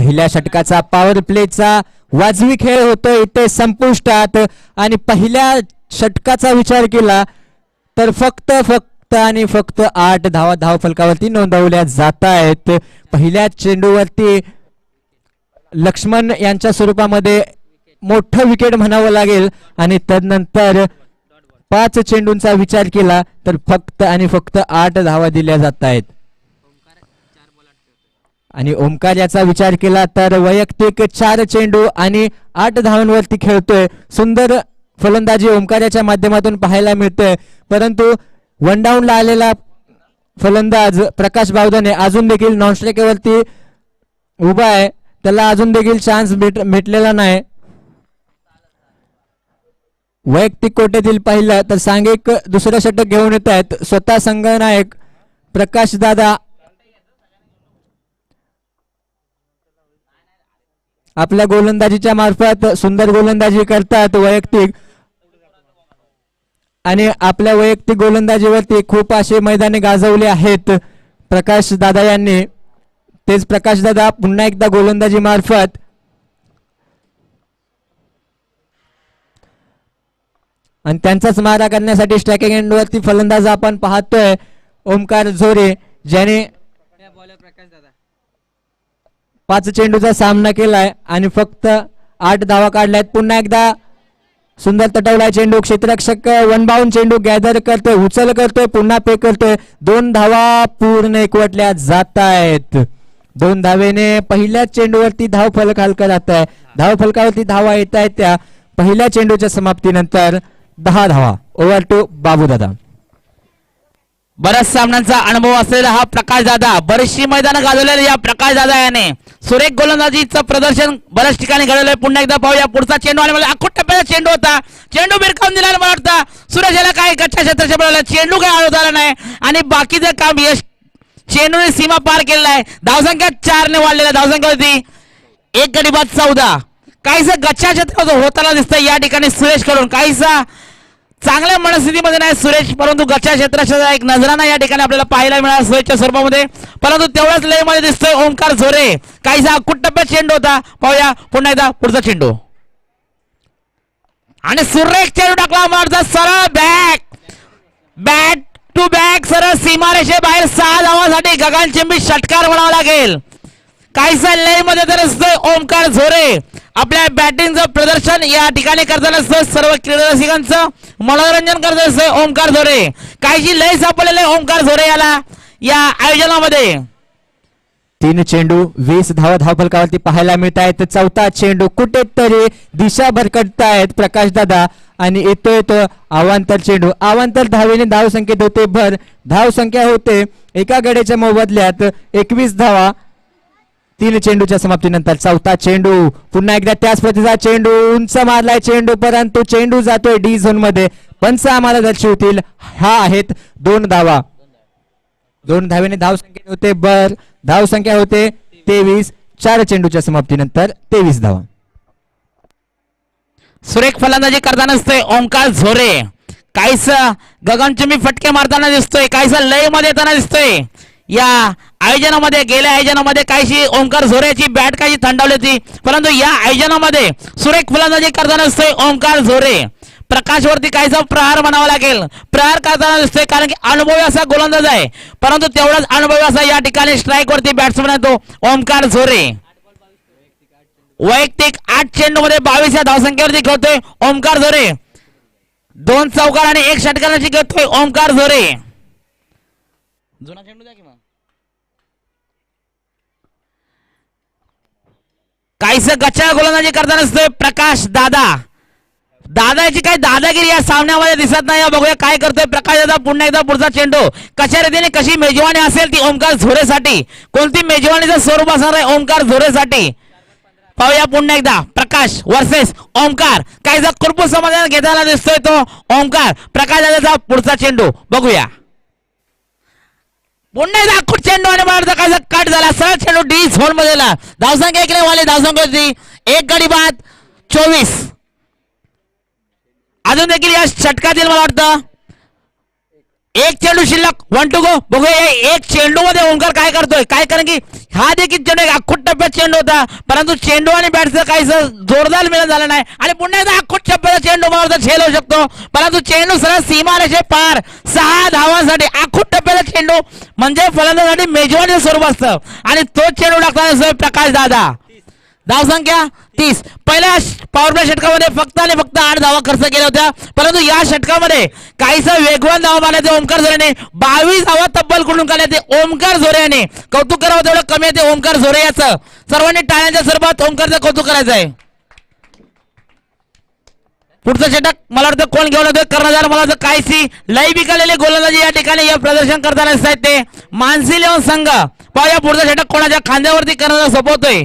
पहिल्या षटकाचा पॉवर प्लेचा वाजवी खेळ होतो इथे संपुष्टात आणि पहिल्या षटकाचा विचार केला तर फक्त आणि फक्त 8 धावा धावफलकावरती नोंदवल्या जात आहेत. पहिल्या चेंडूवरती लक्ष्मण यांच्या स्वरूपामध्ये मोठं विकेट म्हणावं लागेल आणि तदनंतर 5 चेंडूंचा विचार केला तर फक्त आणि फक्त 8 धावा दिल्या जात आहेत. आणि ओमकार याचा विचार केला तर वैयक्तिक 4 चेंडू आणि 8 धावांवरती खेळतोय. सुंदर फलंदाजी ओमकाराच्या माध्यमातून पाहायला मिळते. परंतु वन डाऊनला आलेला फलंदाज प्रकाश बावधने अजून देखील नॉन स्ट्रायकवरती उभा आहे. त्याला अजून देखील चान्स भेटलेला नाही. वैयक्तिक कोट्यातील पाहिलं तर सांघिक दुसरं षटक घेऊन येत आहेत स्वतः संघनायक प्रकाश दादा. आपल्या गोलंदाजीच्या मार्फत सुंदर गोलंदाजी करतात वैयक्तिक आणि आपल्या वैयक्तिक गोलंदाजीवरती खूप असे मैदाने गाजवले आहेत प्रकाश दादा यांनी. तेच प्रकाश दादा पुन्हा एकदा गोलंदाजी मार्फत आणि त्यांचाच मारा करण्यासाठी स्ट्रायकिंग एंडवरती फलंदाज आपण पाहतोय ओमकार झोरे ज्याने 5 चेंडूचा सामना केलाय आणि फक्त 8 धावा काढल्यात. पुन्हा एकदा सुंदर तटवलाय चेंडू. क्षेत्ररक्षक वन बाउंड चेंडू गॅदर करतोय उचल करतोय पुन्हा पे करतोय. 2 धावा पूर्ण एकवटल्या जात आहेत. 2 धावेने पहिल्या चेंडूवरती धाव फलक हलका जात आहे. धाव फलकावरती धावा येत आहेत त्या पहिल्या चेंडूच्या समाप्तीनंतर 10 धावा. ओव्हर टू बाबू दादा. बऱ्याच सामन्यांचा अनुभव असलेला हा प्रकाश दादा बरीचशी मैदानं गाजवलेली या प्रकाश दादा याने सुरेख गोलंदाजीचं प्रदर्शन बऱ्याच ठिकाणी घडवलंय. पुन्हा एकदा पाहूया पुढचा चेंडू आणि मला आखूट टप्प्याचा चेंडू होता. चेंडू भिरकावून दिला मला वाटतं सुरेश याला काय गच्च्या क्षेत्राच्या बळाला चेंडू काय आळवता आला नाही आणि बाकीचं काम यश चेंडूने सीमा पार केलेला आहे. धावसंख्या 4 ने वाढलेला. धावसंख्या होती 1 गडी बाद 14. काहीसा गच्च्या क्षेत्र होताना दिसतंय या ठिकाणी सुरेश कडून. काहीसा चांगल्या मनस्थितीमध्ये नाही सुरेश परंतु गच्च्या क्षेत्राचा एक नजराना या ठिकाणी आपल्याला पाहायला मिळाला सुरेशच्या स्वरूपामध्ये. परंतु तेवढ्याच लय मध्ये दिसतोय ओमकार झोरे. काहीसा अकुट टप्प्यात चेंडू होता. पाहूया पुन्हा एकदा पुढचा चेंडू आणि सुरेख चेंडू टाकला मारता सरळ बॅट टू बॅक सरळ सीमारेषे बाहेर 6 धावांसाठी गगनचुंबी षटकार म्हणावा लागेल. काहीसा लय मध्ये तर असतोय ओमकार झोरे. आपल्या बॅटिंगचं प्रदर्शन या ठिकाणी करताना असतं सर्व क्रीडा रसिकांचं मनोरंजन करत असतोय ओमकार झोरे. काहीशी लय सापडलेलं आहे ओमकार झोरे याला या आयोजनामध्ये. 3 चेंडू 20 धावा धावफलकावरती पाहायला मिळत आहेत. 4था चेंडू कुठेतरी दिशा भरकटतायत प्रकाश दादा आणि येतोय तो अवांतर चेंडू. अवांतर धावेने धावसंख्येत होते भर. धावसंख्या होते एका गड्याच्या मोबदल्यात 21 धावा. 3 चेंडूच्या समाप्तीनंतर 4था चेंडू. पुन्हा एकदा त्याच प्रतीचा चेंडू उंच मारलाय चेंडू परंतु चेंडू जातोय डी झोन मध्ये. पंच आम्हाला दर्शवतील हा आहेत 2 धावा. 2 धावेने धावसंख्या होते बर. धावसंख्या होते 23. 4 चेंडूच्या समाप्तीनंतर 23 धावा. सुरेख फलंदाजी करताना दिसतोय ओमकार झोरे. काहीसा गगनचुंबी फटके मारताना दिसतोय. काहीसा लय मध्ये येताना दिसतोय या आयोजनामध्ये. गेल्या आयोजनामध्ये काहीशी ओमकार झोरेची बॅट काही थंडावली होती परंतु या आयोजनामध्ये सुरेख फलंदाजी करताना दिसतोय ओमकार झोरे. प्रकाशवरती काहीसा प्रहार म्हणावा लागेल. प्रहार करताना दिसतोय कारण की अनुभवी असा गोलंदाज आहे परंतु तेवढाच अनुभवी असा या ठिकाणी स्ट्राईक वरती बॅट्समन आहे तो ओमकार झोरे. वैयक्तिक 8 चेंडू मध्ये 22 या धावसंख्येवरती खेळतोय ओमकार झोरे. 2 चौकार आणि 1 षटकाराची खेळतोय ओमकार झोरे. जुना चेंडू द्या की मग. काहीस गच्च्या गोलंदाजी करताना दिसतोय प्रकाश दादा. दादाची काय दादागिरी या सामन्यामध्ये दिसत नाही. बघूया काय करतोय प्रकाश दादा. पुन्हा एकदा पुढचा चेंडू. कशा रीतीने कशी मेजवानी असेल ती ओमकार झोरेसाठी. कोणती मेजवानीचं स्वरूप असणार आहे ओमकार झोरेसाठी पाहूया. पुन्हा एकदा प्रकाश वर्सेस ओमकार. काहीसा कुरपूर समाधान घेताना दिसतोय तो ओमकार. प्रकाश दादाचा पुढचा चेंडू बघूया. पुन्हा एकदा अख्खूट चेंडू आणि मला काहीसा कट झाला. सरळ चेंडू डी झोन मध्ये. धावसंख्या 1 ने वाले. धावसंख्या होती 1 गडी बाद 24. अजून देखील या षटकातील मला वाटतं एक चेंडू शिल्लक 1 टू गो. बघूया या एक चेंडू मध्ये ओमकार काय करतोय. काय कारण की हा देखील चेंडू एक अख्खूट टप्प्यात चेंडू होता, परंतु चेंडू आणि बॅटचं काहीच जोरदार मिळून झालं नाही आणि पुन्हा एकदा अख्खूट टप्प्याचा चेंडू मला झेल होऊ शकतो, परंतु चेंडू सरळ सीमारेषे पार 6 धावांसाठी अख्खूट टप्प्याचा चेंडू म्हणजे फलंदाजासाठी मेजवानी स्वरूप असतं आणि तो चेंडू टाकताना प्रकाश दादा. धावसंख्या 30. पहिल्या पॉवर प्ले षटकामध्ये फक्त आणि फक्त 8 धावा खर्च केल्या होत्या, परंतु या षटकामध्ये काहीसा वेगवान धावा मारण्याचे ओमकार झोरेने 22 धावा तब्बल कडून काढण्याचे ओमकार झोरे याने कौतुक करावं तेवढं कमी आहे ते ओमकार झोरे याचं. सर्वांनी टाळ्यांच्या स्वरूपात ओमकारचं कौतुक करायचं आहे. पुढचं षटक मला वाटतं कोण घेऊन येतोय. कर्णधार मला वाटतं काहीशी लई बिकालेले गोलंदाजी या ठिकाणी या प्रदर्शन करताना दिसत आहेत ते मानसी लेवन संघ. पाहूया पुढचं षटक कोणाच्या खांद्यावरती कर्णधार सोपवतोय.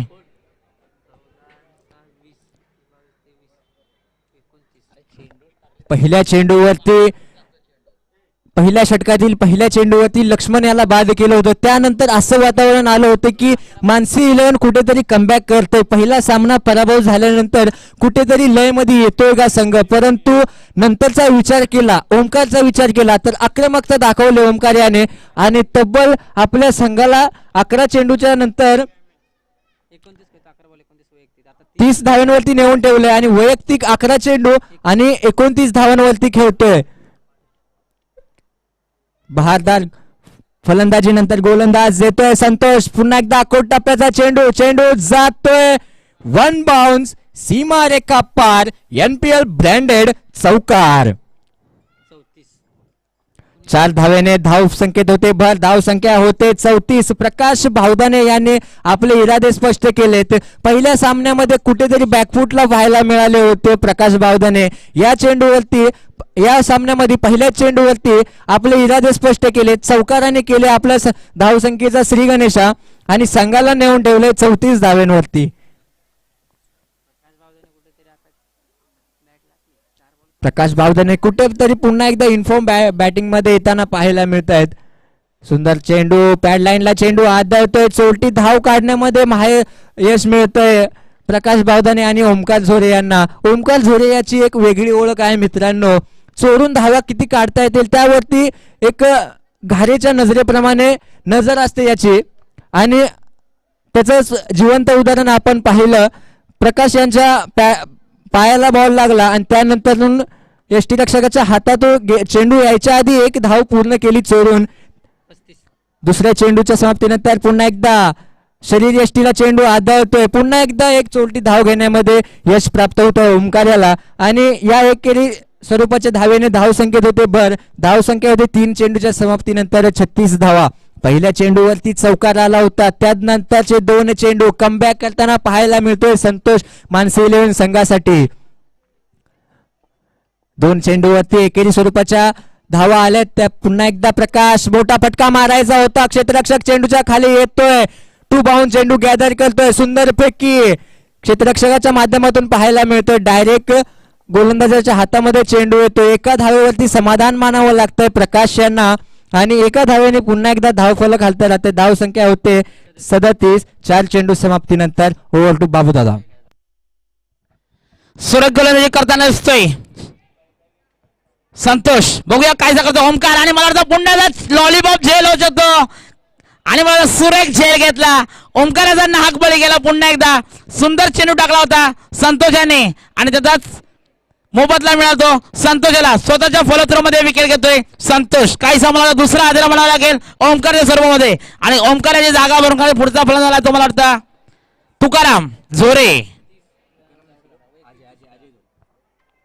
पहिल्या षटकातील पहिल्या चेंडूवरती लक्ष्मण याला बाद केलं होतं. त्यानंतर असं वातावरण आलं होतं की मानसी 11 कुठेतरी कमबॅक करतोय. पहिला सामना पराभव झाल्यानंतर कुठेतरी लयमध्ये येतोय का संघ, परंतु नंतरचा विचार केला, ओमकारचा विचार केला तर आक्रमकता दाखवले ओमकार याने आणि तब्बल आपल्या संघाला 11 चेंडूच्या नंतर 30 धावांवरती नेऊन ठेवले आणि वैयक्तिक 11 चेंडू आणि 29 धावांवरती खेळतोय. बहारदार फलंदाजी नंतर गोलंदाज देतोय संतोष. पुन्हा एकदा कोट टप्प्याचा चेंडू, चेंडू जातोय 1 बाउन्स सीमारेखा पार. NPL ब्रँडेड चौकार. 4 धावेने धाव संकेत होते भर. धाव संख्या होते 34. प्रकाश भावदाने यांनी आपले इरादे स्पष्ट केलेत. पहिल्या सामन्यामध्ये कुठेतरी बॅकफुटला व्हायला मिळाले होते प्रकाश भावदाने. या चेंडूवरती या सामन्यामध्ये पहिल्या चेंडूवरती आपले इरादे स्पष्ट केले, चौकाराने केले आपल्या धाव संख्येचा श्री गणेशा आणि संघाला नेऊन ठेवले 34 धावांवरती. प्रकाश बावदाने कुठेतरी पुन्हा एकदा इन्फॉर्म बॅटिंग मध्ये येताना पाहायला मिळत आहेत. सुंदर चेंडू, पॅड लाईनला चेंडू आदळतोय, चोरटी धाव काढण्यामध्ये यश मिळतंय प्रकाश बावदाने आणि ओमकार झोरे यांना. ओमकार झोरे याची एक वेगळी ओळख आहे मित्रांनो. चोरून धावा किती काढता येतील त्यावरती एक घारेच्या नजरेप्रमाणे नजर असते याची आणि त्याच जिवंत उदाहरण आपण पाहिलं. प्रकाश यांच्या पायाला बॉल लागला आणि त्यानंतर यष्टीरक्षकाच्या हातात चेंडू यायच्या आधी एक धाव पूर्ण केली चोरून. दुसऱ्या चेंडूच्या समाप्तीनंतर पुन्हा एकदा शरीर यष्टीला चेंडू आदळतोय. पुन्हा एकदा एक चोरटी धाव घेण्यामध्ये यश प्राप्त होतं ओमकार्याला आणि या एकेरी स्वरूपाच्या धावेने धाव संख्येत होते भर. धाव संख्या होते 3 चेंडूच्या समाप्तीनंतर 36 धावा. पहिल्या चेंडूवरती चौकार आला होता, त्यानंतरचे 2 चेंडू कमबॅक करताना पाहायला मिळतोय संतोष मानसी 11 संघासाठी. 2 चेंडूवरती एकेरी स्वरूपाच्या धावा आल्या. त्या पुन्हा एकदा प्रकाश मोठा फटका मारायचा होता, क्षेत्ररक्षक चेंडूच्या खाली येतोय, 2 बाउंड चेंडू गॅदर करतोय, सुंदर पैकी क्षेत्ररक्षकाच्या माध्यमातून पाहायला मिळतोय. डायरेक्ट गोलंदाजाच्या हातामध्ये चेंडू येतो. एका धावेवरती समाधान मानावं लागतंय प्रकाश यांना आणि एका धावेने पुन्हा एकदा धाव फलक हलत राहते. धाव संख्या होते 37. 4 चेंडू समाप्तीनंतर ओव्हर टू बाबूदादा. सुरत गोलंदाजी करताना दिसतोय संतोष. बघूया काय करतो ओमकार आणि मला वाटतं पुन्हा लॉलीपॉप झेल होऊ शकतो आणि मला सुरेख झेल घेतला. ओमकाराचा नाहक बळी गेला. पुन्हा एकदा सुंदर चेंडू टाकला होता संतोषाने आणि त्याचाच मोबदला मिळातो संतोषाला. स्वतःच्या फॉलोथ्रोमध्ये विकेट घेतोय संतोष. काही मला दुसरा आदरा म्हणावा लागेल ओमकारच्या सर्वमध्ये आणि ओमकाराची जागा भरून काढून पुढचा फलंदाज तो मला वाटतं तुकाराम झोरे,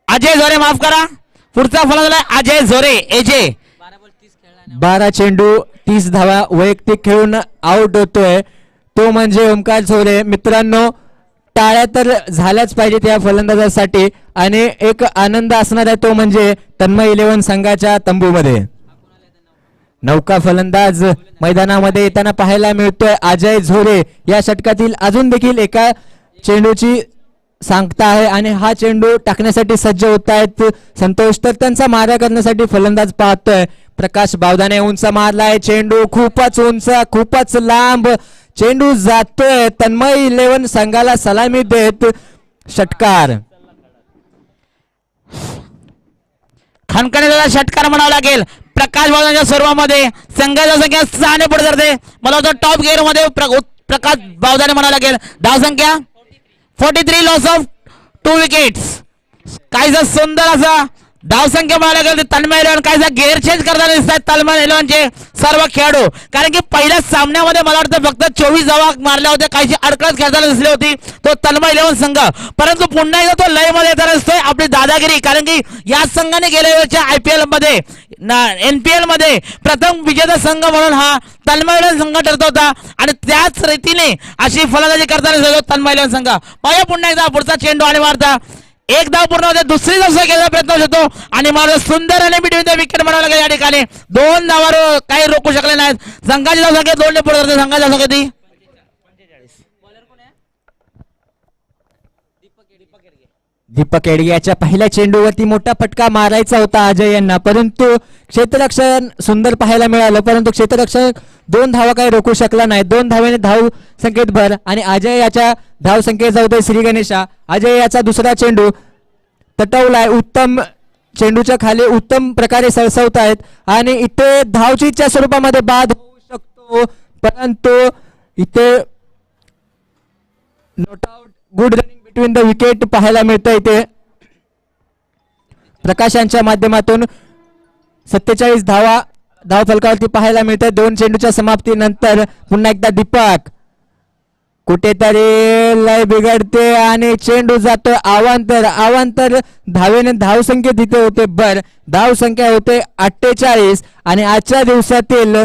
अजय झोरे, माफ करा, पुढचा फलंदाज अजय झोरे. एजे 12 चेंडू 30 धावा वैयक्तिक खेळून आउट होतोय तो म्हणजे ओमकार झोरे. मित्रांनो टाळ्या तर झाल्याच पाहिजेत या फलंदाजासाठी आणि एक आनंद असणार आहे तो म्हणजे तन्मय 11 संघाच्या तंबूमध्ये. नौका फलंदाज मैदानामध्ये येताना पाहायला मिळतोय अजय झोरे. या षटकातील अजून देखील एका चेंडूची सांगता आहे आणि हा चेंडू टाकण्यासाठी सज्ज होत आहेत संतोष. तर त्यांचा मारा करण्यासाठी फलंदाज पाहतोय प्रकाश बावदाने. उंच मारलाय चेंडू, खूपच उंच, खूपच लांब चेंडू जातोय. तन्मय 11 संघाला सलामी देत षटकार. खणखणीचा षटकार म्हणावा लागेल. प्रकाश बावधानच्या सर्वांमध्ये संघाच्या संख्या 6 ने पुढे जाते. मला वाटतं टॉप गिअर मध्ये प्रकाश बावधाने म्हणावं लागेल. धाव संख्या 43, लॉस ऑफ 2 विकेट्स. काहीसा सुंदर असा धाव संख्या म्हणायला लागेल. तन्मय इलेव्हन काहीसा गेअर चेंज करताना दिसत आहेत तन्मय इलेव्हनचे सर्व खेळाडू. कारण की पहिल्या सामन्यामध्ये मला वाटतं फक्त 24 धावा मारल्या होत्या. काही अडकळत खेळताना दिसली होती तो तन्मय इलेव्हन संघ. परंतु पुन्हा एकदा तो लय मध्ये येताना दिसतोय आपली दादागिरी. कारण की या संघाने गेल्या वेळेच्या IPL मध्ये NPL मध्ये प्रथम विजेता संघ म्हणून हा तन्मय इलेव्हन संघ ठरत होता आणि त्याच रीतीने अशी फलंदाजी करताना दिसतो तन्मय इलेव्हन संघ. पाहूया पुन्हा एकदा पुढचा चेंडू आणि मारता एक धाव पूर्ण होते. दुसरी धाव घ्यायचा प्रयत्न होतो आणि मला सुंदर आणि बिटवीन द विकेट म्हणावं लागेल. या ठिकाणी 2 धावावर काही रोखू शकले नाहीत. संघाची धाव संख्या 2 ने पुढे जाते. संघाची धाव संख्या ती दीपक एडगे याच्या पहिल्या चेंडूवरती मोठा फटका मारायचा होता अजय यांना, परंतु क्षेत्ररक्षण सुंदर पाहायला मिळालं. परंतु क्षेत्ररक्षक 2 धावा काही रोखू शकला नाही. 2 धावेने धाव संख्येत भर आणि अजय याच्या धाव संख्येत जाऊ दे श्री गणेशा. अजय याचा दुसरा चेंडू तटवलाय. उत्तम चेंडूच्या खाली उत्तम प्रकारे सळसवत आहेत आणि इथे धावचीच्या स्वरूपामध्ये बाद होऊ शकतो, परंतु इथे not out good running between the wicket पाहायला मिळतं. इथे प्रकाशांच्या माध्यमातून 47 धावा धाव फलकावरती पाहायला मिळतात. 2 चेंडूच्या समाप्तीनंतर पुन्हा एकदा दीपक कुठेतरी लय बिघडते आणि चेंडू जातोय अवांतर धावेने धाव संख्या तिथे होते बर. धाव संख्या होते 48 आणि आजच्या दिवसातील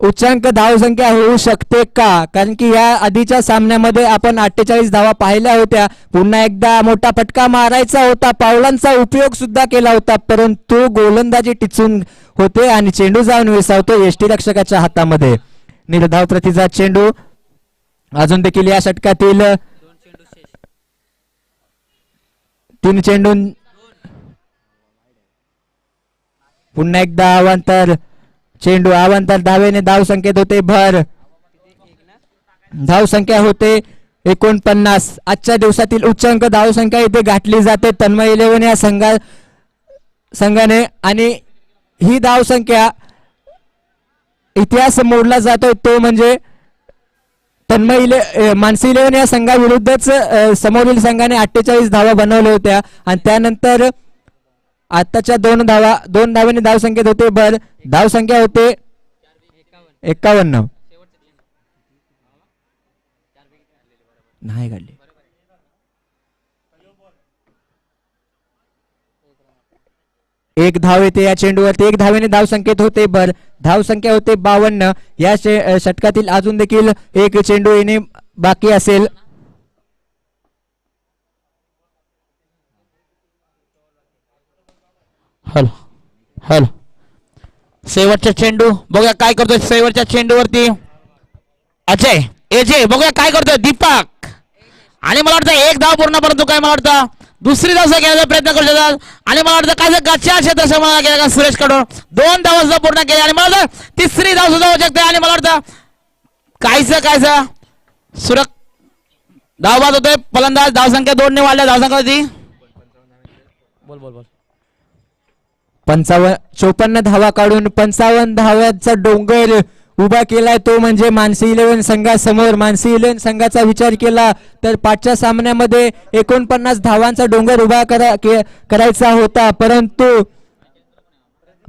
उच्चांक धाव संख्या होऊ शकते का? कारण की या आधीच्या सामन्यामध्ये आपण 48 धावा पाहिल्या होत्या. पुन्हा एकदा मोठा फटका मारायचा होता, पावलांचा उपयोग सुद्धा केला होता, परंतु गोलंदाजी टिचून होते आणि चेंडू जाऊन विसावतो यष्टीरक्षकाच्या हातामध्ये. निर्धाव प्रतीचा चेंडू अजून देखील या षटकातील 3 चेंडू. पुन्हा एकदा अवांतर चेंडू अवांतर धावेने धाव संख्येत होते भर. धाव संख्या होते 49. आजच्या दिवसातील उच्चांक धाव संख्या इथे गाठली जाते तन्मय इलेव्हन या संघाने आणि ही धाव संख्या इतिहास मोडला जातोय तो म्हणजे मानसी इलेव्हन या संघाविरुद्धच समोरील संघाने 48 धावा बनवल्या होत्या आणि त्यानंतर आताच्या 2 धावेने धाव संख्येत होते बर. धाव संख्या होते 51. नाही काढले. एक धाव येते या चेंडूवरती. 1 धावेने धाव संख्येत होते बर. धाव संख्या होते 52. या षटकातील अजून देखील एक चेंडू येणे बाकी असेल. हॅलो शेवटचा चेंडू बघूया काय करतोय. शेवटच्या चेंडूवरती अजय बघूया काय करतोय दीपक आणि मला वाटतं 1 धाव पूर्ण, परंतु काय मला वाटतं दुसरी धाव घ्यायचा प्रयत्न करू शकतात आणि मला वाटतं काय गच्च्या क्षेत्र मला केला सुरेश कडून 2 धावा सुद्धा पूर्ण केल्या आणि मला वाटतं तिसरी धाव सुद्धा होऊ शकते आणि मला वाटतं कायचा सुरक धाव बाद होतोय. फलंदाज धाव संख्या 2 ने वाढल्या. धाव संख्या होती बोल 54 धावा काढून 55 धाव्याचा डोंगर उभा केलाय तो म्हणजे मानसी इलेव्हन संघासमोर. मानसी इलेव्हन संघाचा विचार केला तर 5च्या सामन्यामध्ये 49 धावांचा डोंगर उभा करायचा होता, परंतु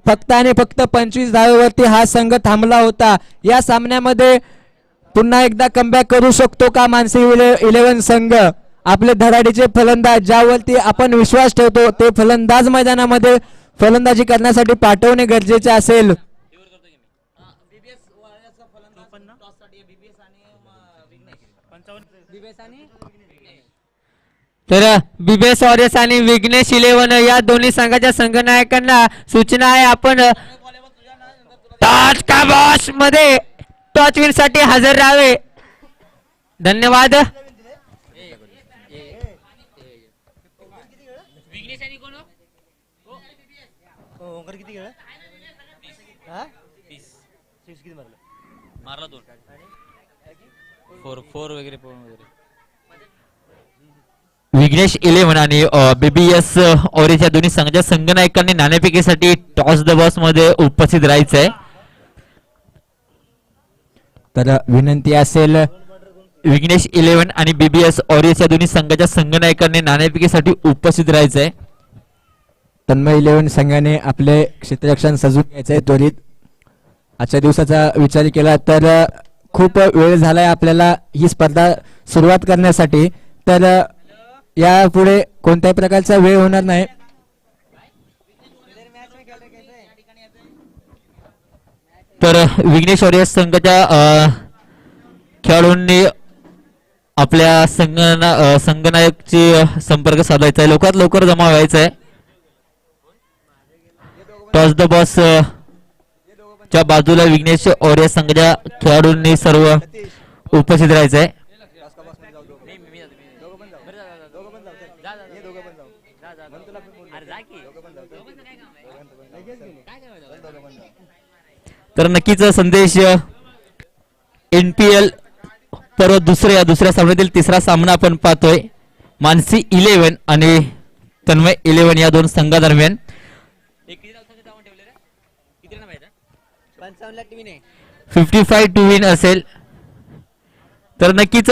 फक्त आणि फक्त 25 धावेवरती हा संघ थांबला होता. या सामन्यामध्ये पुन्हा एकदा कमबॅक करू शकतो का मानसी इलेव्हन संघ? आपले धडाडीचे फलंदाज ज्यावरती आपण विश्वास ठेवतो ते फलंदाज मैदानामध्ये फलंदाजी करण्यासाठी पाठवणे गरजेचे असेल. तर बिबेस वॉरियर्स आणि विघ्नेश इलेव्हन या दोन्ही संघाच्या संघनायकांना सूचना आहे आपण टॉच का बॉस मध्ये टॉच विन साठी हजर राहावे. धन्यवाद. मारला 2 4 वगैरे विघ्नेश 11 आणि बीबीएस ओरेच्या दोन्ही संघाच्या संघनायकांनी नाणेफेकीसाठी टॉस द बॉस मध्ये उपस्थित राहायचंय. तर विनंती असेल विघ्नेश 11 आणि बीबीएस ओरेच्या दोन्ही संघाच्या संघनायकांनी नाणेफेकीसाठी उपस्थित राहायचंय. तन्मय 11 संघाने आपले क्षेत्ररक्षण सजून घ्यायचंय त्वरित. आजच्या दिवसाचा विचार केला तर खूप वेळ झालाय आपल्याला ही स्पर्धा सुरुवात करण्यासाठी. तर यापुढे कोणत्याही प्रकारचा वेळ होणार नाही. तर विघ्नेश ओरे संघाच्या खेळाडूंनी आपल्या संघनायकची संपर्क साधायचा आहे. लवकरात लवकर जमा व्हायचा आहे. टॉस द बॉस च्या बाजूला विघ्नेश ओरे संघाच्या खेळाडूंनी सर्व उपस्थित राहायचं आहे. तर नक्कीच संदेश NPL पर्व दुसऱ्या सामन्यातील तिसरा सामना आपण पाहतोय. मानसी 11 आणि तन्मय 11 या दोन संघादरम्यान 55 टू विन असेल. तर नक्कीच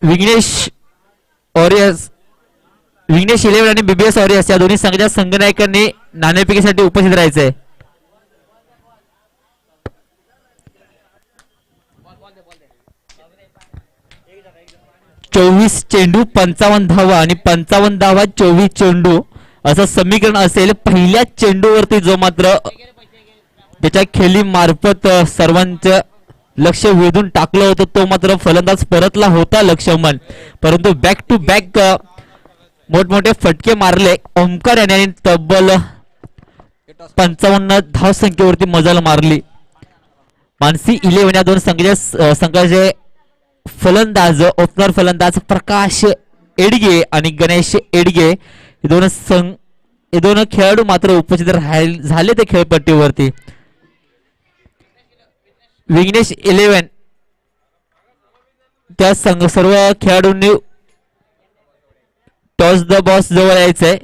विघ्नेश 11 आणि बीबीएस ऑरियस या दोन्ही संघाच्या संघनायकांनी नाणेफेकीसाठी उपस्थित राहायचंय. चोवीस चेंडू 55 धावा आणि 55 धावा 24 चेंडू असं समीकरण असेल. पहिल्या चेंडूवरती जो मात्र त्याच्या खेळी मार्फत सर्वांचं लक्ष वेधून टाकलं होतं तो मात्र फलंदाज परतला होता लक्ष्मण. परंतु बॅक टू बॅक मोठमोठे फटके मारले ओमकार यांनी. तब्बल 55 धावसंख्येवरती मजल मारली. मानसी 11 या दोन संघाचे फलंदाज ओपनर फलंदाज प्रकाश एडगे आणि गणेश एडगे हे दोन खेळाडू मात्र उपस्थित झाले ते खेळपट्टीवरती. विघ्नेश 11 त्या सर्व खेळाडूंनी टॉस द बॉस जवळ यायचंय.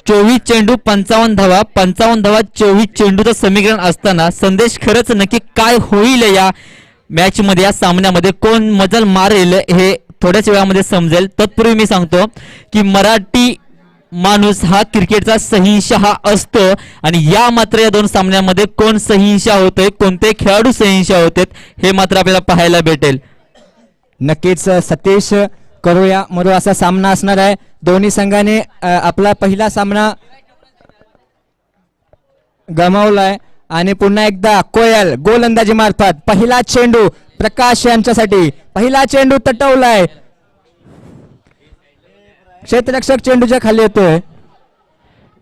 चोवीस चेंडू 55 धावा 24 चेंडूचं समीकरण असताना संदेश खरंच नक्की काय होईल या मॅच मध्ये, या सामन्यामध्ये कोण मजल मारेल हे थोड्याच वेळामध्ये समजेल. तत्पूर्वी मी सांगतो की मराठी माणूस हा क्रिकेटचा सहिंशहा असतो आणि या दोन सामन्यामध्ये कोण सहिंशा होतोय, कोणते खेळाडू सहिंशा होते हे मात्र आपल्याला पाहायला भेटेल. नक्कीच सतीश करूया मरो असा सामना असणार आहे. दोन्ही संघाने आपला पहिला सामना गमावलाय आणि पुन्हा एकदा कोयल गोलंदाजी मार्फत पहिला चेंडू प्रकाश यांच्यासाठी. पहिला चेंडू तटवलाय. क्षेत्ररक्षक चेंडूच्या खाली येतोय.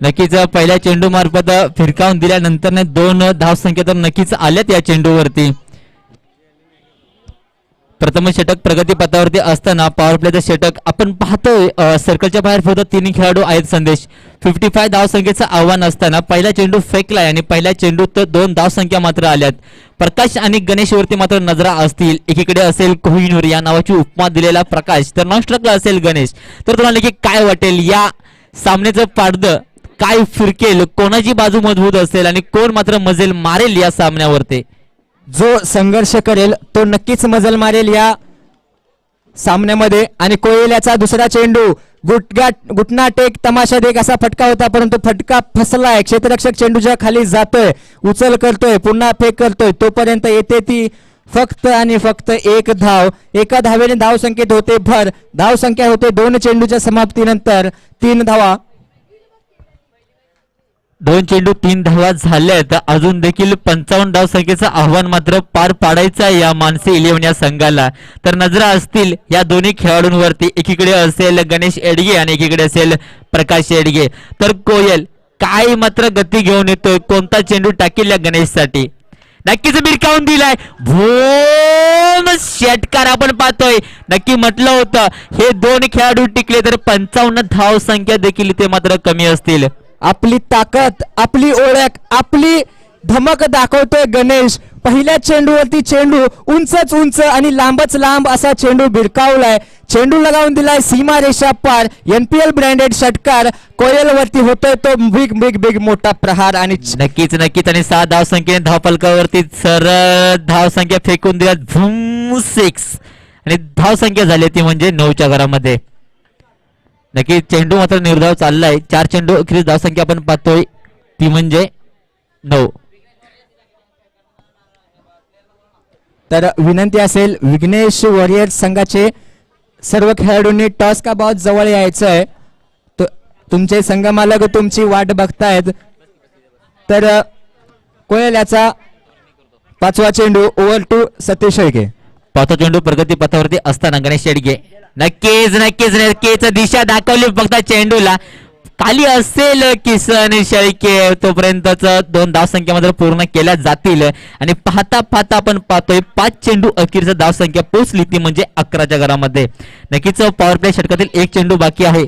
नक्कीच पहिल्या चेंडू मार्फत फिरकावून दिल्यानंतर 2 धावसंख्या तर नक्कीच आल्यात या चेंडूवरती. प्रथम षटक प्रगती पथावरती असताना पॉवर प्लेचं षटक आपण पाहतोय. सर्कलच्या बाहेर फक्त 3 खेळाडू आहेत. संदेश 55 धावसंख्येचं आव्हान असताना पहिला चेंडू फेकलाय आणि पहिल्या चेंडूत 2 धावसंख्या मात्र आल्यात. प्रकाश आणि गणेश वरती मात्र नजरा असतील. एकीकडे असेल कोहिनूर या नावाची उपमा दिलेला प्रकाश, तर नॉनस्ट्रकला असेल गणेश. तर तुम्हाला नक्की काय वाटेल या सामन्याचं पाडदं काय फिरकेल, कोणाची बाजू मजबूत असेल आणि कोण मात्र मजेल मारेल या सामन्यावरती? जो संघर्ष करेल तो नक्कीच मजल मारेल या सामन्यामध्ये. आणि कोयल याचा दुसरा चेंडू घुटना टेक तमाशा देख असा फटका होता, परंतु फटका फसलाय. क्षेत्ररक्षक चेंडूच्या खाली जातोय, उचल करतोय, पुन्हा फेक करतोय. तोपर्यंत येते ती फक्त आणि फक्त 1 धाव. एका धावेने धाव संख्येत होते भर. धाव संख्या होते 2 चेंडूच्या समाप्तीनंतर 3 धावा. 2 चेंडू 3 धावा झाल्यात. अजून देखील 55 धाव संख्येचं आव्हान मात्र पार पाडायचं आहे या मानसी 11 या संघाला. तर नजरा असतील या दोन्ही खेळाडूंवरती. एकीकडे असेल गणेश एडगे आणि एकीकडे असेल प्रकाश एडगे. तर कोयल काय मात्र गती घेऊन येतोय, कोणता चेंडू टाकेल या गणेशसाठी? नक्कीच बिरकावून दिलाय भूम षटकार आपण पाहतोय. नक्की म्हटलं होतं हे दोन खेळाडू टिकले तर 55 धाव संख्या देखील इथे मात्र कमी असतील. आपली ताकद, आपली ओळख, आपली धमक दाखवतोय गणेश. पहिल्या चेंडूवरती चेंडू उंचच उंच आणि लांबच लांब असा चेंडू भिरकावलाय. चेंडू लगावून दिलाय सीमा रेषा पार. एनपीएल ब्रँडेड षटकार कोयल वरती होतोय तो बिग बिग बिग मोठा प्रहार आणि नक्कीच नक्कीच आणि 6 धाव संख्येने धावफलकावरती सरळ धाव संख्या फेकून दिल्यात भूम 6 आणि धाव संख्या झाली ती म्हणजे 9च्या घरामध्ये. नक्की चेंडू मात्र निर्धाव चाललाय. 4 चेंडू अखेरीस धाव संख्या आपण पाहतोय ती म्हणजे 9. तर विनंती असेल विघ्नेश वॉरियर्स संघाचे सर्व खेळाडूंनी टॉस का बॉल जवळ यायचं आहे. तुमचे संघ मालक तुमची वाट बघतायत. तर कोयल याचा 5वा चेंडू ओव्हर टू सतीश शेळके. 5वा चेंडू प्रगती पथावरती असताना गणेश शेडगे नक्कीच नक्कीच नक्कीच दिशा दाखवली फक्त चेंडूला. खाली असेल किसन शेळके तोपर्यंतच 2 धाव संख्या मात्र पूर्ण केल्या जातील आणि पाहता पाहता आपण पाहतोय 5 चेंडू अखेरचा धाव संख्या पोहोचली ती म्हणजे 11च्या घरामध्ये. नक्कीच पॉवर प्ले षटकातील 1 चेंडू बाकी आहे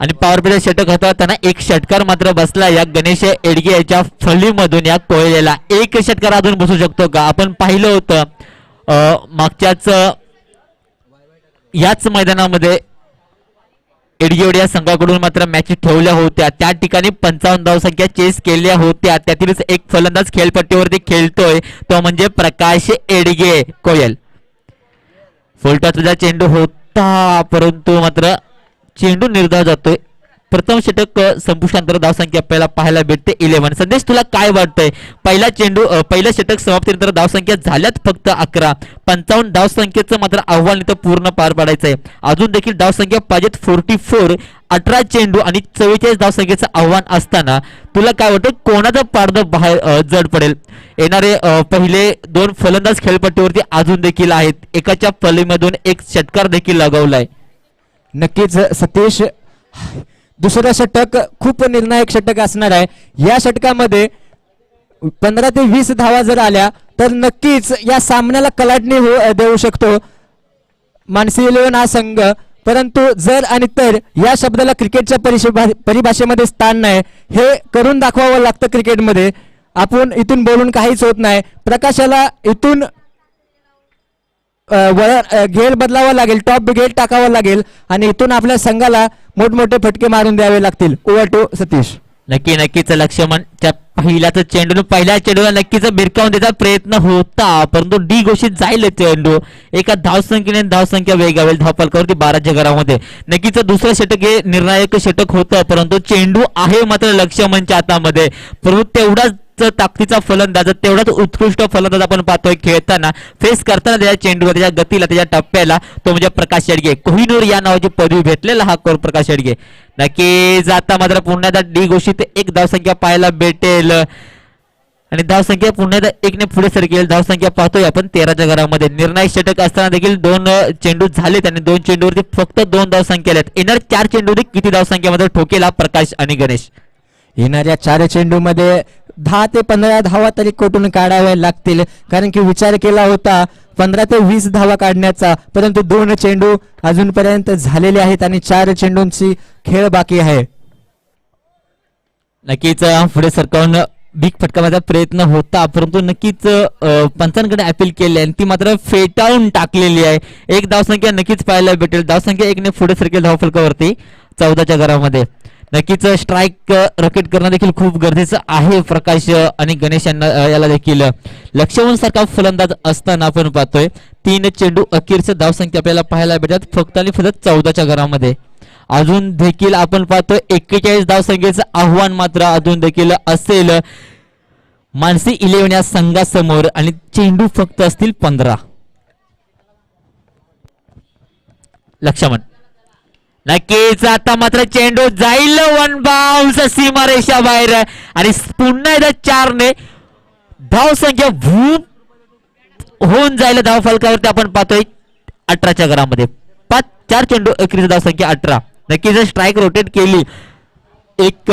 आणि पॉवर प्ले षटक हाताळताना 1 षटकार मात्र बसला या गणेश एडगे याच्या फळीमधून या कोयलेला. 1 षटकार अजून बसू शकतो का? आपण पाहिलं होतं मागच्याच याच मैदानामध्ये एडगेवड या संघाकडून मात्र मॅच ठेवल्या होत्या. त्या ठिकाणी 55 धाव संख्या चेस केल्या होत्या. त्यातीलच एक फलंदाज खेळपट्टीवरती खेळतोय तो म्हणजे प्रकाश एडगे कोयल. फुलटॉसचा चेंडू होता परंतु मात्र चेंडू निर्धाव जातोय. प्रथम षटक संपुष्टांतर धाव संख्या आपल्याला पाहायला भेटते 11. संदेश तुला काय वाटतंय? पहिलं षटक समाप्तीनंतर धाव संख्या झाल्यात फक्त 11. 55 धाव संख्येचं मात्र आव्हान इथं पूर्ण पार पाडायचंय. अजून देखील धाव संख्या पाहिजेत 44. 18 चेंडू आणि 44 धाव संख्येचं आव्हान असताना तुला काय वाटतं कोणाचं पारदं बाहेर जड पडेल? येणारे पहिले 2 फलंदाज खेळपट्टीवरती अजून देखील आहेत. एकाच्या फळीमधून 1 षटकार देखील लगावलाय. नक्कीच सतीश दुसरं षटक खूप निर्णायक षटक असणार आहे. या षटकामध्ये 15 ते 20 धावा जर आल्या तर नक्कीच या सामन्याला कलाटणी देऊ शकतो मानसी 11 हा संघ. परंतु जर आणि तर या शब्दाला क्रिकेटच्या परिभाषेमध्ये स्थान नाही. हे करून दाखवावं लागतं क्रिकेटमध्ये. आपण इथून बोलून काहीच होत नाही. प्रकाशाला इथून घेर बदलावा लागेल, टॉप घेर टाकावा लागेल आणि इथून आपल्या संघाला मोठमोठे फटके मारून द्यावे लागतील. Over to Satish. नक्कीच लक्ष्मणच्या पहिल्या चेंडूला नक्कीच भिरकावून देण्याचा प्रयत्न होता परंतु डी घोषित जाईल चेंडू. एका धावसंख्येने धावसंख्या वेगावेल धावफलकावरती 12च्या घरामध्ये. नक्कीच दुसरं षटक हे निर्णायक षटक होतं परंतु चेंडू आहे मात्र लक्ष्मणच्या हातामध्ये. परंतु तेवढाच ताकदीचा फलंदाज तेवढाच उत्कृष्ट फलंदाज आपण पाहतोय खेळताना फेस करताना त्याच्या चेंडूवर त्याच्या गतीला त्याच्या टप्प्याला तो म्हणजे प्रकाश शेडगे. कोहिनूर या नावाची पदवी भेटलेला हा कोर प्रकाश शेडगे. नक्कीच आता मात्र पुन्हा एकदा डी घोषित 1 धावसंख्या पाहायला भेटेल आणि धावसंख्या पुन्हा एकदा 1 ने पुढे सरकेल. धावसंख्या पाहतोय आपण 13च्या घरामध्ये. निर्णायक षटक असताना देखील 2 चेंडू झालेत आणि 2 चेंडूवरती फक्त 2 धावसंख्या आल्यात. येणार 4 चेंडूवरती किती धावसंख्यामध्ये ठोकेल हा प्रकाश आणि गणेश? येणाऱ्या 4 चेंडूमध्ये 10 ते 15 धावा तरी कोठून काढाव्या लागतील. कारण की विचार केला होता 15 ते 20 धावा काढण्याचा परंतु 2 चेंडू अजूनपर्यंत झालेले आहेत आणि 4 चेंडूंची खेळ बाकी आहे. नक्कीच पुढे सरकावून बिग फटकावाचा प्रयत्न होता परंतु नक्कीच पंचांकडे अपील केली आणि ती मात्र फेटाळून टाकलेली आहे. 1 धावसंख्या नक्कीच पाहायला भेटेल. धावसंख्या 1 ने पुढे सरकेल धावफलकावरती 14च्या घरामध्ये. नक्कीच स्ट्राईक रॉकेट करणं देखील खूप गरजेचं आहे प्रकाश आणि गणेश याला देखील. लक्ष्मण सारखा फलंदाज असताना आपण पाहतोय 3 चेंडू अखेरचं धावसंख्या आपल्याला पाहायला भेटतात फक्त आणि फक्त 14च्या घरामध्ये. अजून देखील आपण पाहतोय 41 धावसंख्येचं आव्हान मात्र अजून देखील असेल मानसी 11 या संघासमोर आणि चेंडू फक्त असतील 15. लक्ष्मण नक्कीच आता मात्र चेंडू जाईल 1 बाउन्स सीमारेषा बाहेर आणि पुन्हा एकदा 4 ने धावसंख्या होऊन जाईल धाव फलकावरती आपण पाहतोय 18च्या घरामध्ये. 4 चेंडू अखेरीची धावसंख्या 18. नक्कीच स्ट्राईक रोटेट केली 1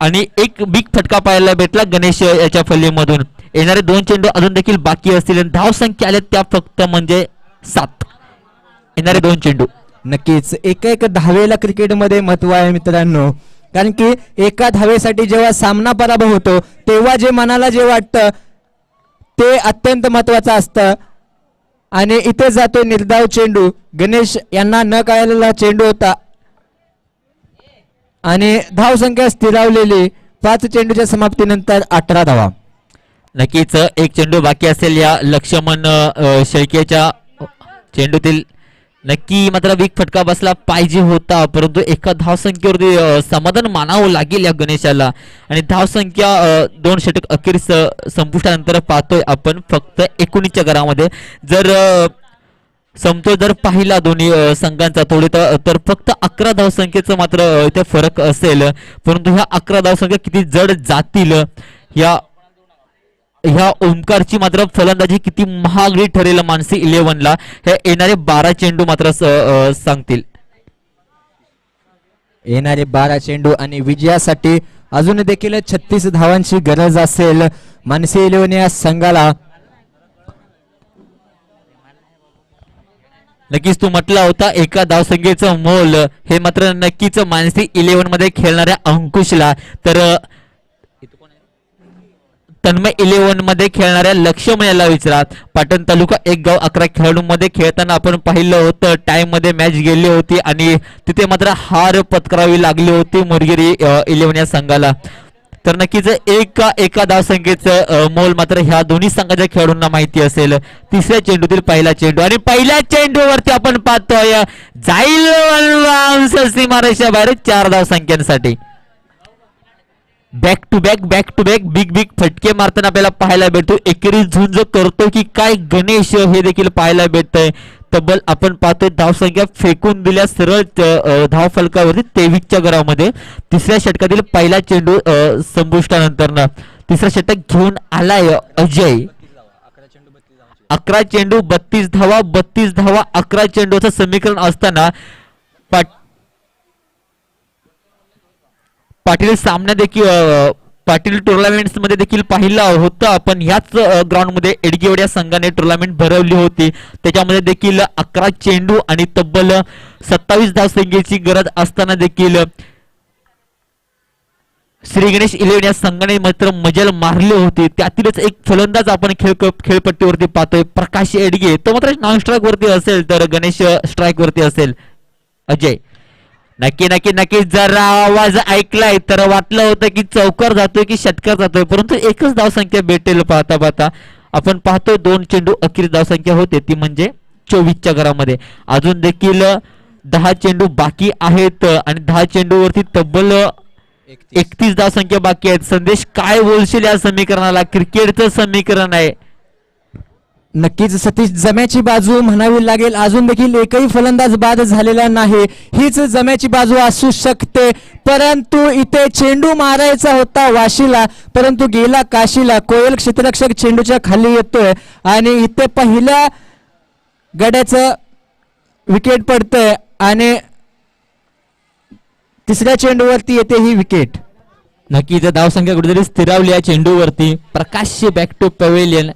आणि एक बिग फटका पाहायला भेटला गणेश याच्या फलीमधून. येणारे 2 चेंडू अजून देखील बाकी असतील आणि धाव संख्या आल्या त्या फक्त म्हणजे 7. येणारे 2 चेंडू. नक्कीच एक धावेला क्रिकेटमध्ये महत्व आहे मित्रांनो, कारण की एका धावेसाठी जेव्हा सामना पराभव होतो तेव्हा जे मनाला जे वाटतं ते अत्यंत महत्वाचं असतं. आणि इथे जातो निर्धाव चेंडू, गणेश यांना न कळलेला चेंडू होता आणि धाव संख्या स्थिरावलेली 5 चेंडूच्या समाप्तीनंतर 18 धावा. नक्कीच एक चेंडू बाकी असेल या लक्ष्मण शेळकेच्या चेंडूतील. नक्की मात्र बिग फटका बसला पाहिजे होता, परंतु एका धावसंख्येवरती समाधान मानावं लागेल या गणेशाला. आणि धावसंख्या 2 षटक अखेर संपुष्टानंतर पाहतोय आपण फक्त 19च्या घरामध्ये. जर समतोल जर पाहिला दोन्ही संघांचा थोडे तर फक्त 11 धावसंख्येचं मात्र इथे फरक असेल. परंतु ह्या 11 धावसंख्या किती जड जातील ह्या ओमकारची मात्र फलंदाजी किती महागडी ठरेल मानसी 11ला हे येणारे 12 चेंडू मात्र सांगतील. येणारे 12 चेंडू आणि विजयासाठी अजून देखील 36 धावांची गरज असेल मानसी 11 या संघाला. नक्कीच तू म्हटला होता एका धावसंख्येचं मोल, हे मात्र नक्कीच मानसी 11 मध्ये खेळणाऱ्या अंकुशला, तर तन्मय 11 मध्ये खेळणाऱ्या लक्ष्मण याला विचारा. पाटण तालुका 1 गाव 11 खेळाडूंमध्ये खेळताना आपण पाहिलं होतं टाइम मध्ये मॅच गेली होती आणि तिथे मात्र हार पत्करावी लागली होती मुरगिरी 11 या संघाला. तर नक्कीच एका धावसंख्येचं मोल मात्र ह्या दोन्ही संघाच्या खेळाडूंना माहिती असेल. तिसऱ्या चेंडूतील पहिला चेंडू आणि पहिल्या चेंडूवरती आपण पाहतोय जाईल सीमारेषा बाहेर 4 धावसंख्यांसाठी. बॅक टू बॅक बिग फटके मारताना आपल्याला पाहायला भेटतो. एकेरी झुंज करतो की काय गणेश हे देखील पाहायला भेटतंय. तब्बल आपण पाहतोय धावसंख्या फेकून दिल्या सरळ धाव फलकावरती 23च्या घरामध्ये. तिसऱ्या षटकातील पहिला चेंडू संपुष्टानंतर तिसरा षटक घेऊन आलाय अजय. 11 चेंडू 32 धावा 11 चेंडूचं समीकरण असताना पाटील सामना देखील पाटील टुर्नामेंट्स मध्ये देखील पाहिलं होतं आपण. ह्याच ग्राउंड मध्ये एडगेवाडी या संघाने टुर्नामेंट भरवली होती. त्याच्यामध्ये देखील 11 चेंडू आणि तब्बल 27 धावसंख्येची गरज असताना देखील श्री गणेश 11 या संघाने मात्र मजल मारली होती. त्यातीलच एक फलंदाज आपण खेळपट्टीवरती पाहतोय प्रकाश एडगे, तो मात्र नॉन स्ट्राईक वरती असेल तर गणेश स्ट्राईक वरती असेल. अजय नक्की जर आवाज ऐकलाय तर वाटलं होतं की चौकार जातोय की षटकार जातोय, परंतु एकच धावसंख्या भेटेल पाहता आपण पाहतो 2 चेंडू अखेर धावसंख्या होते ती म्हणजे 24च्या घरामध्ये. अजून देखील 10 चेंडू बाकी आहेत आणि 10 चेंडूवरती तब्बल 31 धावसंख्या बाकी आहेत. संदेश काय बोलशील या समीकरणाला? क्रिकेटचं समीकरण आहे. नक्कीच सतीश, जम्याची बाजू म्हणावी लागेल. अजून देखील एकही फलंदाज बाद झालेला नाही. हीच जम्याची बाजू असू शकते, परंतु इथे चेंडू मारायचा होता वाशीला परंतु गेला काशीला. कोयल क्षेत्ररक्षक चेंडूच्या खाली येतोय आणि इथे पहिल्या गड्याचं विकेट पडतंय आणि तिसऱ्या चेंडूवरती येते ही विकेट. नक्कीच धावसंख्या कुठेतरी स्थिरावली या चेंडूवरती. प्रकाश बॅक टू पवेलियन.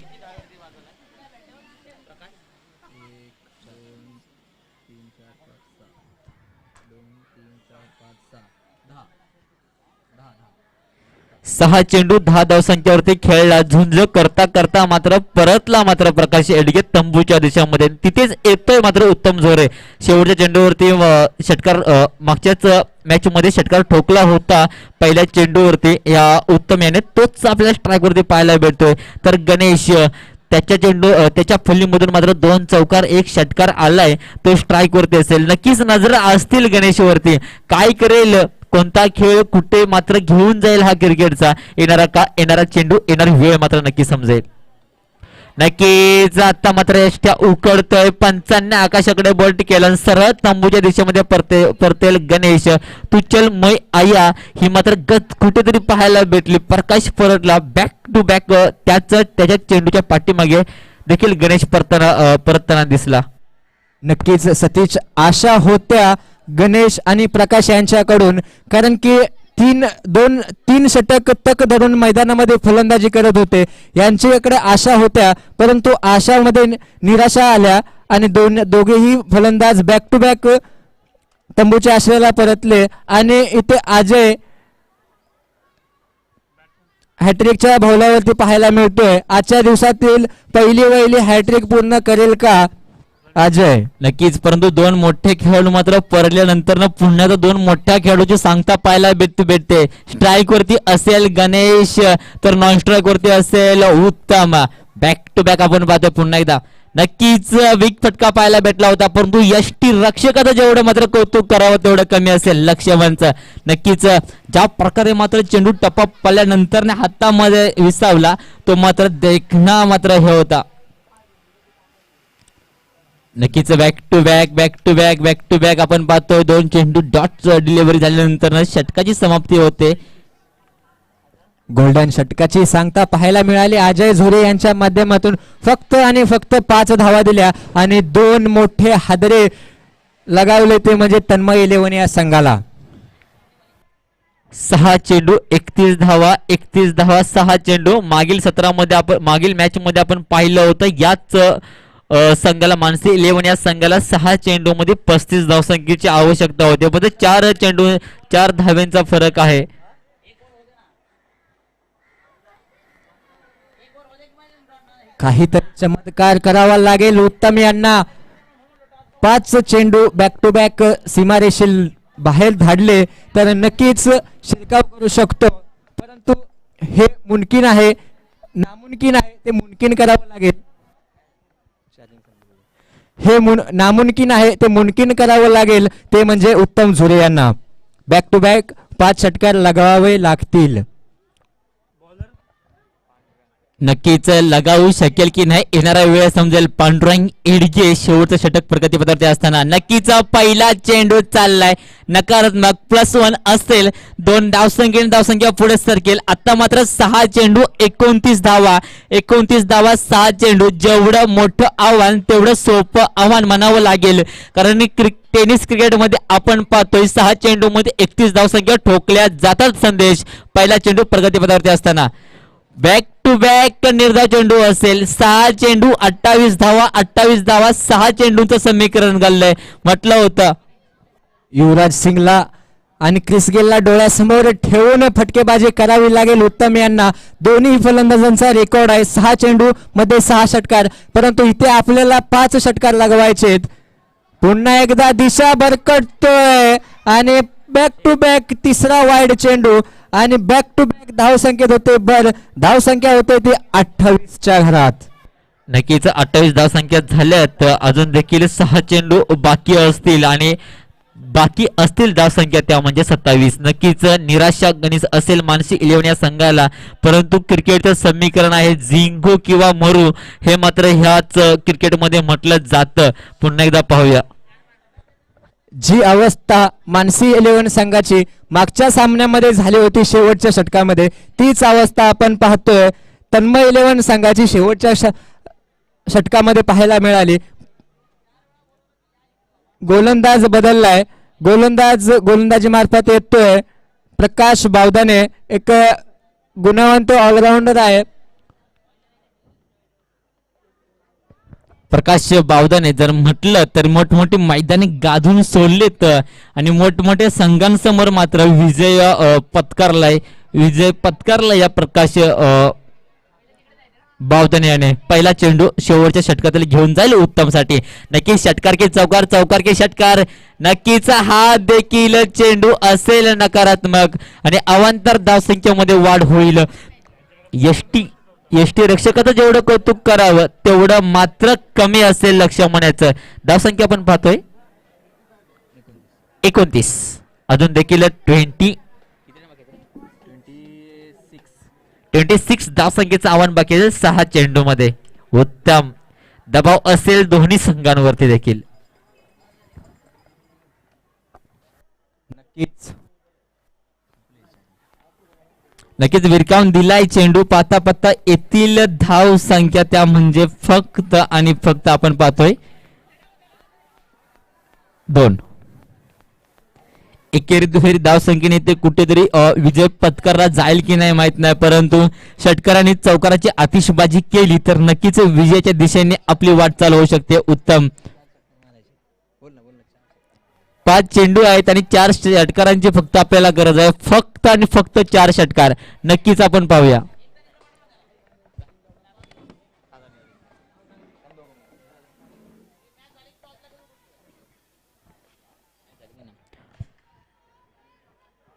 सहा चेंडू 10 धावसंख्येवरती खेळला. झुंज करता मात्र परतला मात्र प्रकाश एडगे तंबूच्या दिशेमध्ये. तिथेच येतोय मात्र उत्तम जोरे. शेवटच्या चेंडूवरती षटकार मागच्याच मॅच मध्ये षटकार ठोकला होता पहिल्या चेंडूवरती या उत्तम याने, तोच आपल्याला स्ट्राईक वरती पाहायला भेटतोय. तर गणेश त्याच्या फल्लीमधून मात्र 2 चौकार 1 षटकार आलाय, तो स्ट्राईक वरती असेल. नक्कीच नजर असतील गणेश वरती. काय करेल, कोणता खेळ कुठे मात्र घेऊन जाईल हा क्रिकेटचा येणारा चेंडू येणारी वेळ मात्र नक्की समजेल. नक्कीच आता मात्र यष्ट्या उकडतोय. पंचांनी आकाशाकडे बोल्ट केलं सरळ तंबूच्या दिशेमध्ये परतेल गणेश. तू चल मै आया ही मात्र गत कुठेतरी पाहायला भेटली. प्रकाश परतला बॅक टू बॅक. त्याच्या चेंडूच्या पाठीमागे देखील गणेश परतताना दिसला. नक्कीच सतीश, आशा होत्या गणेश आणि प्रकाश यांच्याकडून, कारण की तीन षटक तक धरून मैदानामध्ये फलंदाजी करत होते. यांच्याकडे आशा होत्या, परंतु आशामध्ये निराशा आल्या आणि दोघेही फलंदाज बॅक टू बॅक तंबूच्या आश्रयाला परतले. आणि इथे अजय हॅट्रिकच्या भोवल्यावरती पाहायला मिळतोय. आजच्या दिवसातील पहिली हॅट्रिक पूर्ण करेल का अजय? नक्कीच, परंतु दोन मोठे खेळाडू मात्र परल्यानंतर पुन्हा दोन मोठ्या खेळाडूची सांगता पाहायला भेटते. स्ट्राईक वरती असेल गणेश, तर नॉन स्ट्राईक वरती असेल उत्तम. बॅक टू बॅक आपण पाहतोय पुन्हा एकदा. नक्कीच वीक फटका पाहायला भेटला होता, परंतु यष्टी रक्षकाचं जेवढं मात्र कौतुक करावं तेवढं कमी असेल लक्ष्मणचं. नक्कीच ज्या प्रकारे मात्र चेंडू टप्पा पडल्यानंतर हातामध्ये विसावला तो मात्र देखणा मात्र हे होता. नक्कीच बॅक टू बॅक आपण पाहतोय. दोन चेंडू डॉट डिलिव्हरी झाल्यानंतर षटकाची समाप्ती होते. गोल्डन षटकाची सांगता पाहायला मिळाली. अजय झोरे यांच्या माध्यमातून फक्त आणि फक्त 5 धावा दिल्या आणि 2 मोठे हादरे लगावले, ते म्हणजे तन्मय इलेव्हन या संघाला. 6 चेंडू 31 धावा 6 चेंडू. मागील मॅच मध्ये आपण पाहिलं होतं याच संघाला मानसी इलेव्हन या संघाला 6 चेंडू मध्ये 35 धावसंख्येची आवश्यकता होती, पण 4 चेंडू 4 धाव्यांचा फरक आहे. काहीतरी चमत्कार करावा लागेल उत्तम यांना. 5 चेंडू बॅक टू बॅक सीमारेषेल बाहेर धाडले तर नक्कीच शिरकाव करू शकतो, परंतु हे मुमकिन आहे, नामुमकिन आहे, ते मुमकिन करावं लागेल. नामुमकिन आहे ते मुमकिन करावं लागेल, ते म्हणजे उत्तम झुरे यांना. बॅक टू बॅक 5 षटकार लगावावे लागतील. नक्कीच लगावू शकेल की नाही येणारा वेळ समजेल. पांडुरंग इडगे शेवटचं षटक प्रगतीपथावरती असताना नक्कीच पहिला चेंडू चाललाय नकारात्मक. +1 असेल, 2 धावसंख्या पुढे सरकेल. आता मात्र 6 चेंडू 29 धावा 6 चेंडू. जेवढं मोठं आव्हान तेवढं सोपं आव्हान म्हणावं लागेल, कारण टेनिस क्रिकेटमध्ये आपण पाहतोय 6 चेंडू मध्ये 31 धावसंख्या ठोकल्या जातात. संदेश पहिला चेंडू प्रगतीपथावरती असताना बॅक टू बॅक निर्धाव चेंडू असेल. 6 चेंडू 28 धावा 6 चेंडूंचं समीकरण घाललंय. म्हटलं होतं युवराज सिंगला आणि क्रिस गेलला डोळ्यासमोर ठेवून फटकेबाजी करावी लागेल उत्तम यांना. दोन्ही फलंदाजांचा रेकॉर्ड आहे 6 चेंडू मध्ये 6 षटकार, परंतु इथे आपल्याला 5 षटकार लगवायचे. पुन्हा एकदा दिशा भरकटतोय आणि बॅक टू बॅक तिसरा वाईड चेंडू आणि बॅक टू बॅक धावसंख्येत होते. धावसंख्या होते ती 28च्या घरात. नक्कीच 28 धावसंख्या झाल्यात. अजून देखील 6 चेंडू बाकी असतील धावसंख्या त्या म्हणजे 27. नक्कीच निराशा गणित असेल मानसी इलेव्हन या संघाला, परंतु क्रिकेटचं समीकरण आहे जिंकू किंवा मरू, हे मात्र ह्याच क्रिकेटमध्ये म्हटलं जातं. पुन्हा एकदा पाहूया जी अवस्था मानसी इलेव्हन संघाची मागच्या सामन्यामध्ये झाली होती शेवटच्या षटकामध्ये, तीच अवस्था आपण पाहतोय तन्मय इलेव्हन संघाची शेवटच्या षटकामध्ये पाहायला मिळाली. गोलंदाज बदललाय. गोलंदाजी मार्फत येतोय प्रकाश बावदाने, एक गुणवंत ऑलराऊंडर आहे. प्रकाश बावदाने जर म्हटलं तर मोठमोठी मैदानी गाजून सोडलेत आणि मोठमोठ्या संघांसमोर मात्र विजय पत्कारलाय या प्रकाश बावदाने याने. पहिला चेंडू शेवटच्या षटकातील घेऊन जाईल उत्तमसाठी. नक्कीच षटकार के चौकार के षटकार. नक्कीच हा देखील चेंडू असेल नकारात्मक आणि अवांतर धावसंख्येमध्ये वाढ होईल. यष्टी रक्षकाचं जेवढं कौतुक करावं तेवढं मात्र कमी असेल लक्ष्मणाचं. धावसंख्या आपण पाहतोय 29. अजून देखील 26 धावसंख्येचं आव्हान बाकी आहे 6 चेंडू मध्ये. उत्तम दबाव असेल दोन्ही संघांवरती देखील. नक्कीच विरकावून दिलाय चेंडू. पाहता पाहता येथील धाव संख्या त्या म्हणजे फक्त आणि फक्त आपण पाहतोय 2. एकेरी दुहेरी धावसंख्येने ते कुठेतरी विजय पत्करला जाईल की नाही माहित नाही, परंतु षटकरांनी चौकाराची आतिषबाजी केली तर नक्कीच विजयाच्या दिशेने आपली वाटचाल होऊ शकते. उत्तम. 5 चेंडू आहेत आणि 4 षटकारांची फक्त आपल्याला गरज आहे. फक्त आणि फक्त 4 षटकार. नक्कीच आपण पाहूया.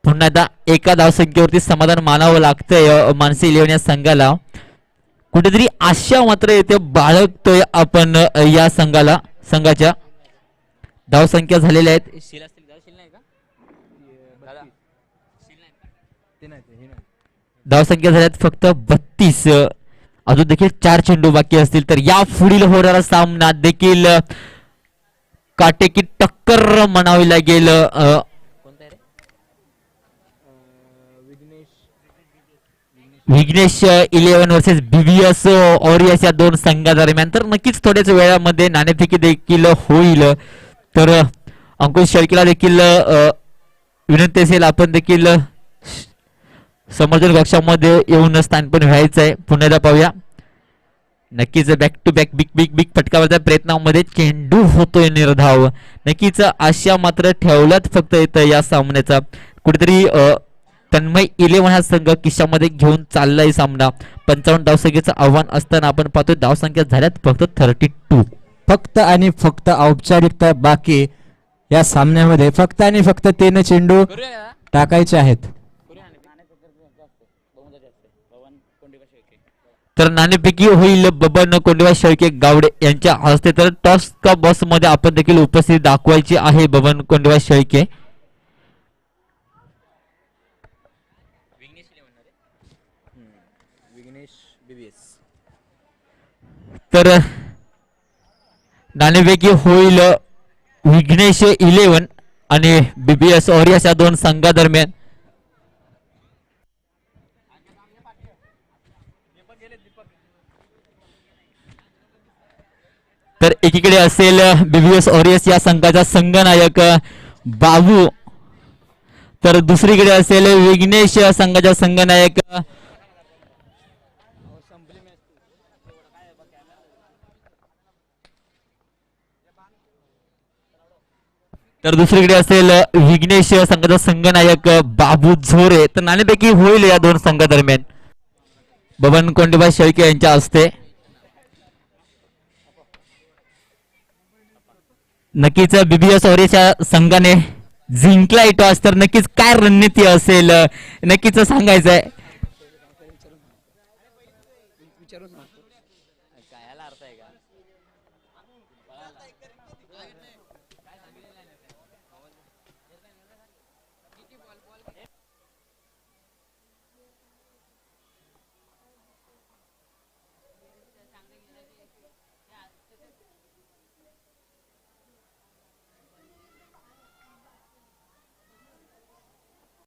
पुन्हा एकदा एका धावसंख्येवरती समाधान मानावं लागतंय मानसी इलेव्हन या संघाला. कुठेतरी आशा मात्र येथे बाळगतोय आपण या संघाच्या. धावसंख्या झालेल्या आहेत. धावसंख्या झाल्यात फक्त 32. अजून देखील 4 चेंडू बाकी असतील तर या पुढील होणारा सामना देखील काटेकी टक्कर म्हणावी लागेल. विघ्नेश 11 वर्सेस BBS ऑरियस या दोन संघादरम्यान. तर नक्कीच थोड्याच वेळामध्ये नाणेफेकी देखील होईल. तर अंकुश शेळकेला देखील विनंती असेल आपण देखील समर्थन कक्षामध्ये येऊन स्थान पण व्हायचं आहे. पुन्हा एकदा पाहूया. नक्कीच back to back big big big फटकावरच्या प्रयत्नामध्ये चेंडू होतोय निर्धाव. नक्कीच आशा मात्र ठेवल्यात फक्त येतं या सामन्याचा. कुठेतरी तन्मय 11 हा संघ किशामध्ये घेऊन चाललाय सामना. 55 धावसंख्येचं आव्हान असताना आपण पाहतोय धावसंख्या झाल्यात फक्त 32. फक्त आणि फक्त औपचारिकता बाकी या सामन्यामध्ये. फक्त आणि फक्त 3 चेंडू टाकायचे आहेत. तर नाणेफेकी होईल बबन कोंडवा शेळके गावडे यांच्या हस्ते. तर टॉस का बॉस मध्ये आपण देखील उपस्थिती दाखवायची आहे बबन कोंडवा शेळके. तर नाणेफेकी होईल विघ्नेश 11 आणि BBS ऑरियस या दोन संघादरम्यान. तर एकीकडे असेल BBS ऑरियस या संघाचा संघनायक बाबू, तर दुसरीकडे असेल विघ्नेश संघाचा संघनायक तर दुसरीकडे असेल विघ्नेश संघाचा संघनायक बाबू झोरे. तर नाणेफेकी होईल या दोन संघादरम्यान बबन कोंडबा शेळके यांच्या हस्ते. नक्कीच BBS ऑरियसच्या संघाने जिंकला टॉस. तर नक्कीच काय रणनीती असेल नक्कीच सांगायचंय.